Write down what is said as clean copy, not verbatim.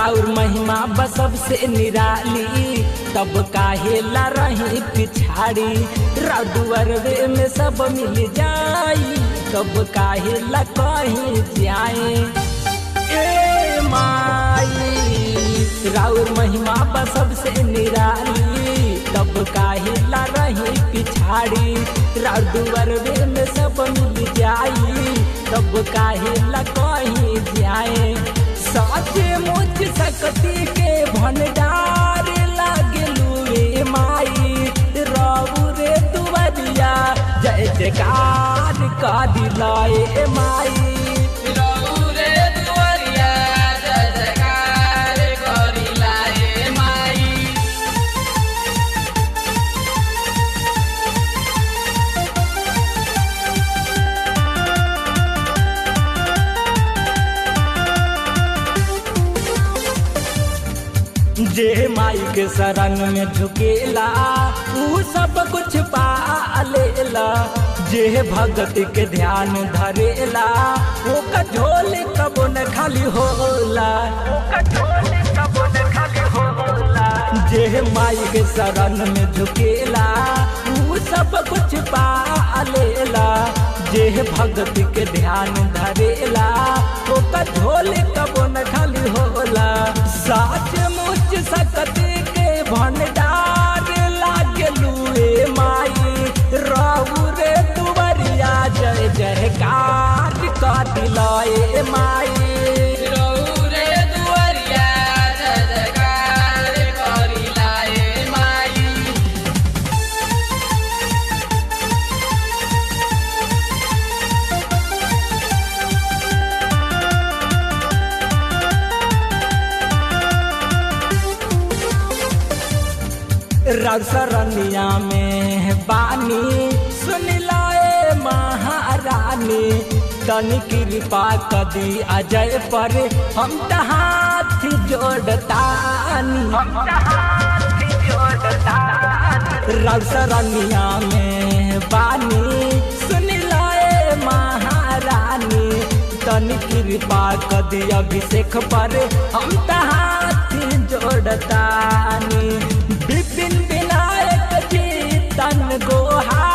राउर महिमा बसब से निराली, तब काहे ला रही पिछाड़ी। राउरवे में सब मिल जाई, तब काहे ला कहीं जाए। ए माई राउर महिमा बसब से निराली, तब काहे ला रही पिछाड़ी। राउरवे में सब मिल जाई, तब काहे ला कहीं जाए। साचे मुझ सकती के भंडार लागलू रे माई, राउरे दुवरिया जय जयकार का दिलाए माई। राउरे दुवरिया जय जयकार करिलाए माई। जे माई के शरण में झुकेला ऊ सब कुछ पा लेला। जे भगत के ध्यान धरेला ओका झोल कबो न खाली होला। जे माई के शरण में झुकेला ऊ सब कुछ पा लेला। जे भगत के ध्यान धरेला ओका झोल कबो न खाली होला। साच मुझ सकती के भंडार लागलू रे माई, राउरे दुवरिया जय जयकार का दिलाए माई। राउरे दुवरिया जय जयकार करिलाए माई। राउर सरनिया में बानी सुन लाए महारानी। तनी कृपा कदी अजय पर हम हाथ जोड़तानी। राउर सरनिया में बानी सुन लाए महारानी। तनी कृपा कदी अभिषेक पर हम हाथ जोड़तानी। विपिन विनायक जी तन गोहा